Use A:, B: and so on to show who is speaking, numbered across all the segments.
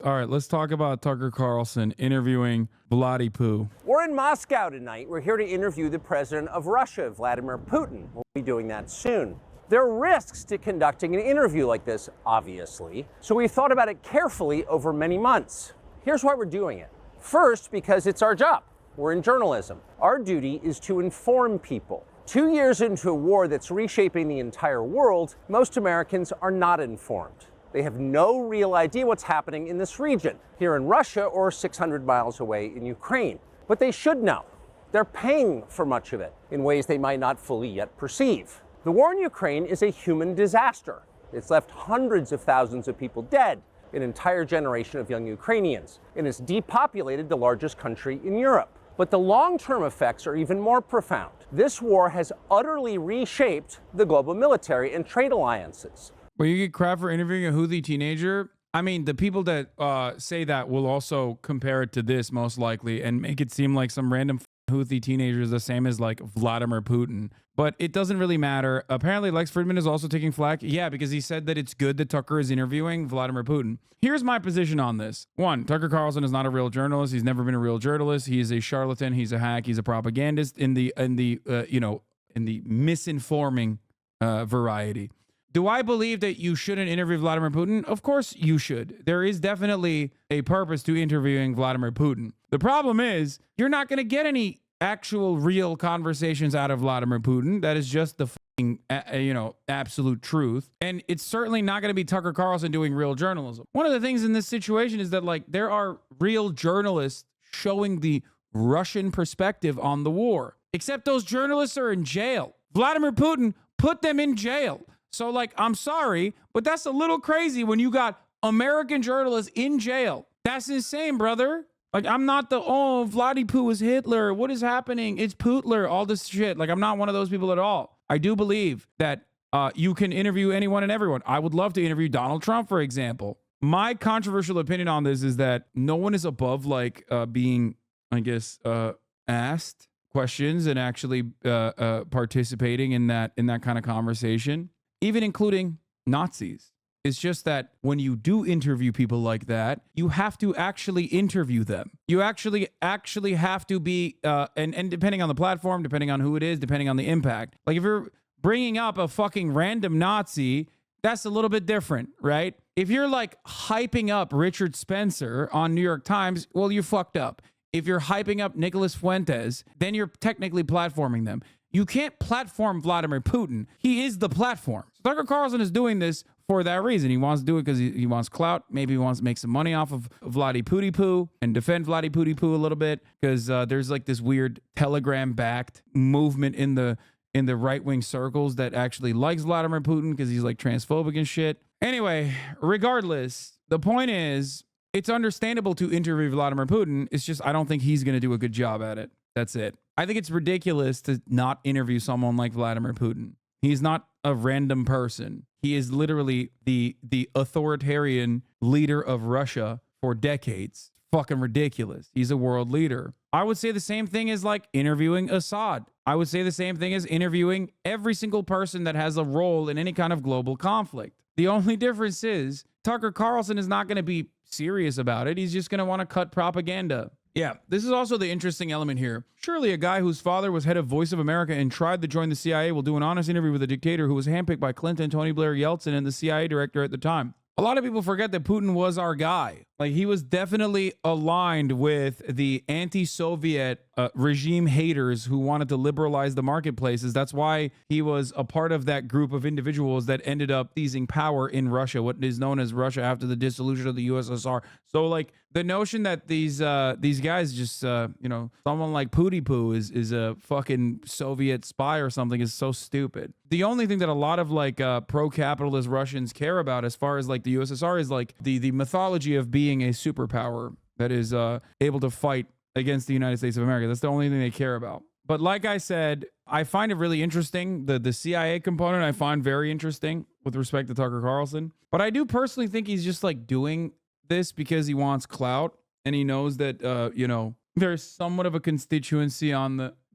A: All right, let's talk about Tucker Carlson interviewing Bloody Poo.
B: We're in Moscow tonight. We're here to interview the president of Russia, Vladimir Putin. We'll be doing that soon. There are risks to conducting an interview like this, obviously, so we thought about it carefully over many months. Here's why we're doing it. First, because it's our job. We're in journalism. Our duty is to inform people. 2 years into a war that's reshaping the entire world, most Americans are not informed. They have no real idea what's happening in this region, here in Russia or 600 miles away in Ukraine. But they should know. They're paying for much of it in ways they might not fully yet perceive. The war in Ukraine is a human disaster. It's left hundreds of thousands of people dead, an entire generation of young Ukrainians, and it's depopulated the largest country in Europe. But the long-term effects are even more profound. This war has utterly reshaped the global military and trade alliances.
A: Well, you get crap for interviewing a Houthi teenager. I mean, the people that say that will also compare it to this most likely and make it seem like some random Houthi teenager is the same as like Vladimir Putin. But it doesn't really matter. Apparently, Lex Fridman is also taking flack. Yeah, because he said that it's good that Tucker is interviewing Vladimir Putin. Here's my position on this. One, Tucker Carlson is not a real journalist. He's never been a real journalist. He is a charlatan. He's a hack. He's a propagandist in the misinforming variety. Do I believe that you shouldn't interview Vladimir Putin? Of course you should. There is definitely a purpose to interviewing Vladimir Putin. The problem is you're not going to get any actual real conversations out of Vladimir Putin. That is just the absolute truth. And it's certainly not going to be Tucker Carlson doing real journalism. One of the things in this situation is that like there are real journalists showing the Russian perspective on the war, except those journalists are in jail. Vladimir Putin put them in jail. So, like, I'm sorry, but that's a little crazy when you got American journalists in jail. That's insane, brother. Like, I'm not the, Vladdy Poo is Hitler. What is happening? It's Putler, all this shit. Like, I'm not one of those people at all. I do believe that you can interview anyone and everyone. I would love to interview Donald Trump, for example. My controversial opinion on this is that no one is above, like, being, I guess, asked questions and actually participating in that kind of conversation. Even including Nazis. It's just that when you do interview people like that, you have to actually interview them. You actually have to be, and depending on the platform, depending on who it is, depending on the impact. Like if you're bringing up a fucking random Nazi, that's a little bit different, right? If you're like hyping up Richard Spencer on New York Times, well, you fucked up. If you're hyping up Nicholas Fuentes, then you're technically platforming them. You can't platform Vladimir Putin. He is the platform. So Tucker Carlson is doing this for that reason. He wants to do it because he wants clout. Maybe he wants to make some money off of Vladdy Pooty Poo and defend Vladdy Pooty Poo a little bit because there's like this weird Telegram-backed movement in the right-wing circles that actually likes Vladimir Putin because he's like transphobic and shit. Anyway, regardless, the point is it's understandable to interview Vladimir Putin. It's just I don't think he's going to do a good job at it. That's it. I think it's ridiculous to not interview someone like Vladimir Putin. He's not a random person. He is literally the authoritarian leader of Russia for decades. Fucking ridiculous. He's a world leader. I would say the same thing as like interviewing Assad. I would say the same thing as interviewing every single person that has a role in any kind of global conflict. The only difference is Tucker Carlson is not going to be serious about it. He's just going to want to cut propaganda. Yeah, this is also the interesting element here. Surely a guy whose father was head of Voice of America and tried to join the CIA will do an honest interview with a dictator who was handpicked by Clinton, Tony Blair, Yeltsin, and the CIA director at the time. A lot of people forget that Putin was our guy. Like, he was definitely aligned with the anti-Soviet regime haters who wanted to liberalize the marketplaces. That's why he was a part of that group of individuals that ended up seizing power in Russia, what is known as Russia after the dissolution of the USSR. So, like, the notion that these guys just, someone like Pooty Poo is a fucking Soviet spy or something is so stupid. The only thing that a lot of, like, pro-capitalist Russians care about as far as, like, the USSR is, like, the mythology of being a superpower that is able to fight against the United States of America. That's the only thing they care about. But like I said, I find it really interesting. The CIA component I find very interesting with respect to Tucker Carlson. But I do personally think he's just like doing this because he wants clout. And he knows that, there's somewhat of a constituency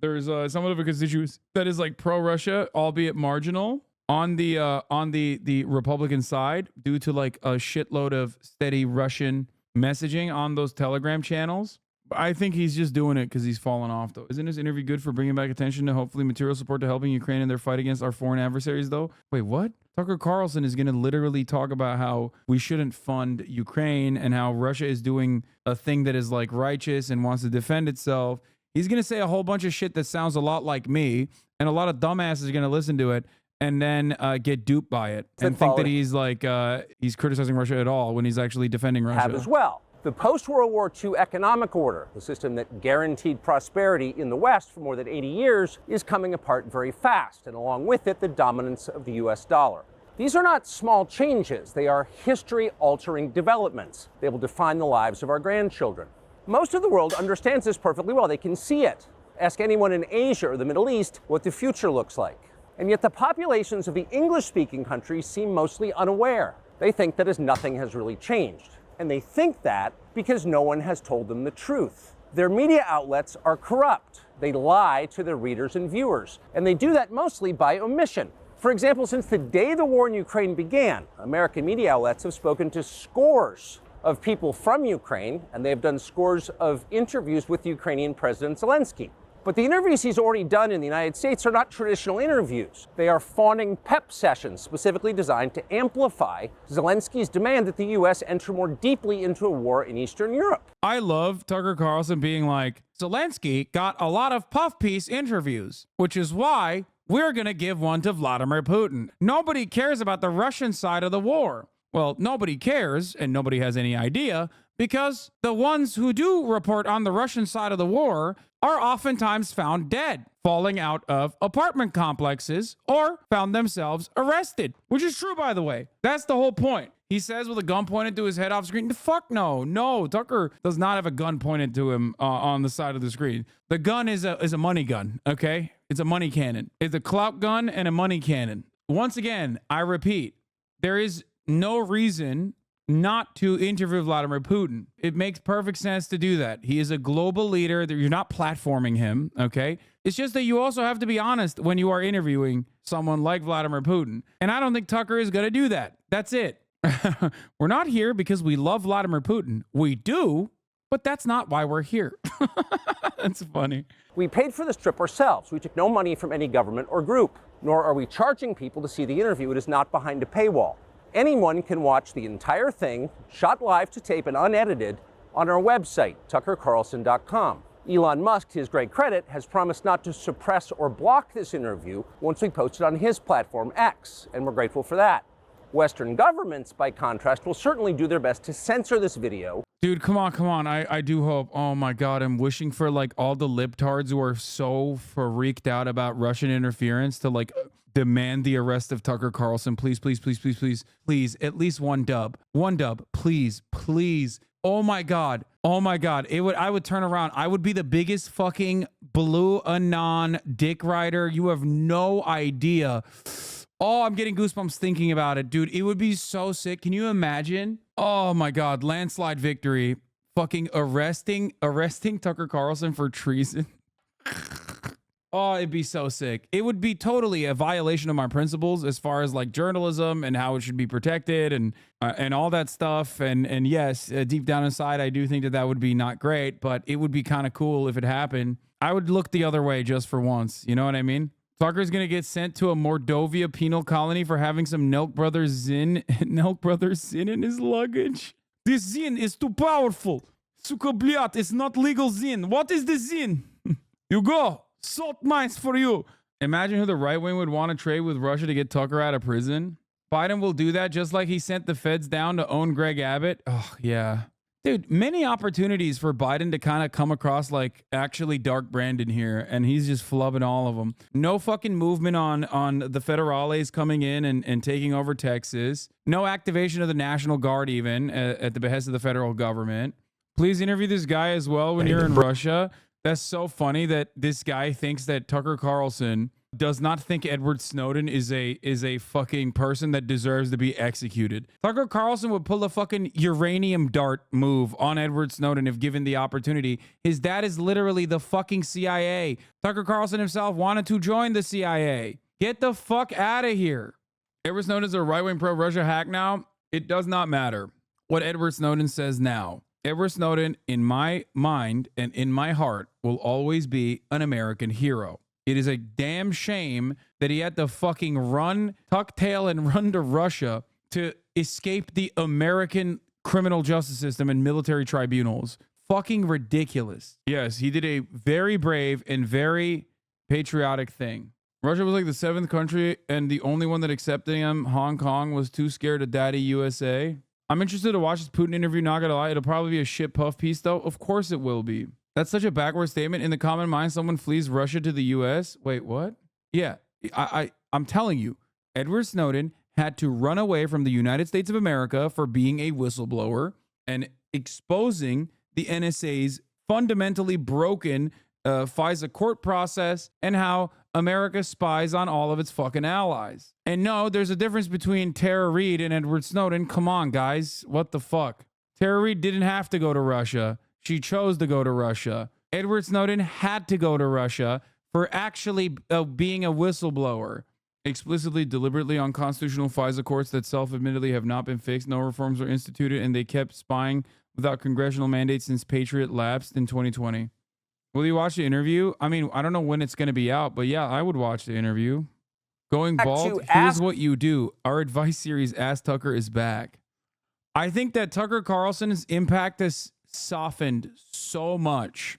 A: there's somewhat of a constituency that is like pro-Russia, albeit marginal, on the Republican side due to like a shitload of steady Russian messaging on those Telegram channels. I think he's just doing it because he's fallen off, though. Isn't his interview good for bringing back attention to hopefully material support to helping Ukraine in their fight against our foreign adversaries, though? Wait, what? Tucker Carlson is going to literally talk about how we shouldn't fund Ukraine and how Russia is doing a thing that is like righteous and wants to defend itself. He's going to say a whole bunch of shit that sounds a lot like me, and a lot of dumbasses are going to listen to it and then get duped by it and think that he's like he's criticizing Russia at all when he's actually defending Russia.
B: Have as well. The post-World War II economic order, the system that guaranteed prosperity in the West for more than 80 years, is coming apart very fast, and along with it, the dominance of the US dollar. These are not small changes. They are history-altering developments. They will define the lives of our grandchildren. Most of the world understands this perfectly well. They can see it. Ask anyone in Asia or the Middle East what the future looks like. And yet the populations of the English-speaking countries seem mostly unaware. They think that as nothing has really changed. And they think that because no one has told them the truth. Their media outlets are corrupt. They lie to their readers and viewers. And they do that mostly by omission. For example, since the day the war in Ukraine began, American media outlets have spoken to scores of people from Ukraine, and they've done scores of interviews with Ukrainian President Zelensky. But the interviews he's already done in the United States are not traditional interviews. They are fawning pep sessions specifically designed to amplify Zelensky's demand that the U.S. enter more deeply into a war in Eastern Europe.
A: I love Tucker Carlson being like, Zelensky got a lot of puff piece interviews, which is why we're going to give one to Vladimir Putin. Nobody cares about the Russian side of the war. Well, nobody cares, and nobody has any idea, because the ones who do report on the Russian side of the war are oftentimes found dead, falling out of apartment complexes, or found themselves arrested, which is true, by the way. That's the whole point. He says with a gun pointed to his head off screen, fuck no. No, Tucker does not have a gun pointed to him on the side of the screen. The gun is a money gun, okay? It's a money cannon. It's a clout gun and a money cannon. Once again, I repeat, there is no reason not to interview Vladimir Putin. It makes perfect sense to do that. He is a global leader. You're not platforming him, okay? It's just that you also have to be honest when you are interviewing someone like Vladimir Putin. And I don't think Tucker is going to do that. That's it. We're not here because we love Vladimir Putin. We do, but that's not why we're here. That's funny.
B: We paid for this trip ourselves. We took no money from any government or group, nor are we charging people to see the interview. It is not behind a paywall. Anyone can watch the entire thing, shot live to tape and unedited, on our website, tuckercarlson.com. Elon Musk, to his great credit, has promised not to suppress or block this interview once we post it on his platform, X, and we're grateful for that. Western governments, by contrast, will certainly do their best to censor this video.
A: Dude, come on. I do hope. Oh my God, I'm wishing for like all the libtards who are so freaked out about Russian interference to like demand the arrest of Tucker Carlson. Please, at least one dub, please. Oh my God. I would turn around. I would be the biggest fucking blue anon dick rider. You have no idea. Oh, I'm getting goosebumps thinking about it, dude. It would be so sick. Can you imagine? Oh my God, landslide victory. Fucking arresting Tucker Carlson for treason. Oh, it'd be so sick. It would be totally a violation of my principles as far as like journalism and how it should be protected and all that stuff. And yes, deep down inside, I do think that would be not great, but it would be kind of cool if it happened. I would look the other way just for once. You know what I mean? Tucker's going to get sent to a Mordovia penal colony for having some Nelk Brothers Zin in his luggage. This Zin is too powerful. Suka bliat, it's not legal Zin. What is the Zin? You go. Salt mines for you. Imagine who the right wing would want to trade with Russia to get Tucker out of prison. Biden will do that just like he sent the feds down to own Greg Abbott. Oh, yeah. Dude, many opportunities for Biden to kind of come across like actually Dark Brandon here, and he's just flubbing all of them. No fucking movement on the federales coming in and taking over Texas. No activation of the National Guard even at the behest of the federal government. Please interview this guy as well when you're in Russia. That's so funny that this guy thinks that Tucker Carlson does not think Edward Snowden is a fucking person that deserves to be executed. Tucker Carlson would pull a fucking uranium dart move on Edward Snowden if given the opportunity. His dad is literally the fucking CIA. Tucker Carlson himself wanted to join the CIA. Get the fuck out of here. Edward Snowden is a right-wing pro-Russia hack now. It does not matter what Edward Snowden says now. Edward Snowden, in my mind and in my heart, will always be an American hero. It is a damn shame that he had to fucking tuck tail and run to Russia to escape the American criminal justice system and military tribunals. Fucking ridiculous. Yes, he did a very brave and very patriotic thing. Russia was like the 7th country, and the only one that accepted him, Hong Kong, was too scared of daddy USA. I'm interested to watch this Putin interview, not gonna lie. It'll probably be a shit puff piece, though. Of course it will be. That's such a backward statement. In the common mind, someone flees Russia to the US. Wait, what? Yeah, I'm telling you, Edward Snowden had to run away from the United States of America for being a whistleblower and exposing the NSA's fundamentally broken FISA court process and how America spies on all of its fucking allies. And no, there's a difference between Tara Reid and Edward Snowden. Come on, guys. What the fuck? Tara Reid didn't have to go to Russia. She chose to go to Russia. Edward Snowden had to go to Russia for actually being a whistleblower. Explicitly, deliberately unconstitutional FISA courts that self-admittedly have not been fixed. No reforms were instituted, and they kept spying without congressional mandate since Patriot lapsed in 2020. Will you watch the interview? I mean, I don't know when it's going to be out, but yeah, I would watch the interview. Going bald, here's what you do. Our advice series, Ask Tucker, is back. I think that Tucker Carlson's impact has softened so much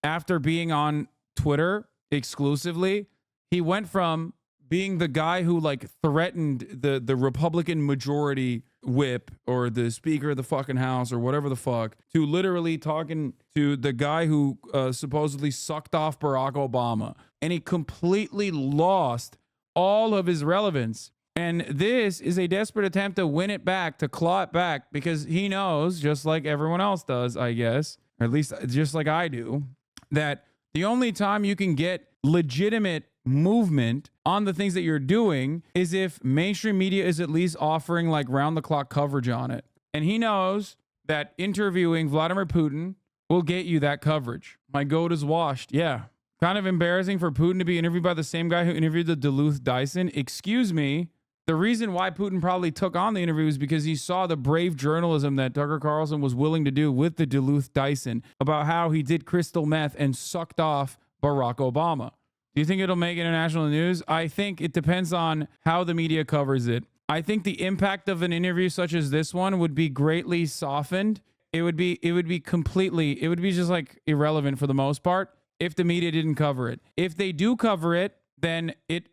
A: after being on Twitter exclusively. He went from being the guy who like threatened the Republican majority whip or the Speaker of the fucking House or whatever the fuck, to literally talking to the guy who supposedly sucked off Barack Obama. And he completely lost all of his relevance. And this is a desperate attempt to win it back, to claw it back, because he knows, just like everyone else does, I guess, or at least just like I do, that the only time you can get legitimate movement on the things that you're doing is if mainstream media is at least offering like round the clock coverage on it. And he knows that interviewing Vladimir Putin will get you that coverage. My goat is washed. Yeah. Kind of embarrassing for Putin to be interviewed by the same guy who interviewed the Duluth Dyson. Excuse me. The reason why Putin probably took on the interview is because he saw the brave journalism that Tucker Carlson was willing to do with the Duluth Dyson about how he did crystal meth and sucked off Barack Obama. Do you think it'll make international news? I think it depends on how the media covers it. I think the impact of an interview such as this one would be greatly softened. It would be just like irrelevant for the most part if the media didn't cover it. If they do cover it, then it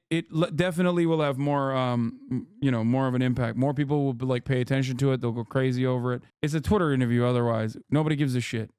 A: definitely will have more, more of an impact. More people will like pay attention to it. They'll go crazy over it. It's a Twitter interview. Otherwise, nobody gives a shit.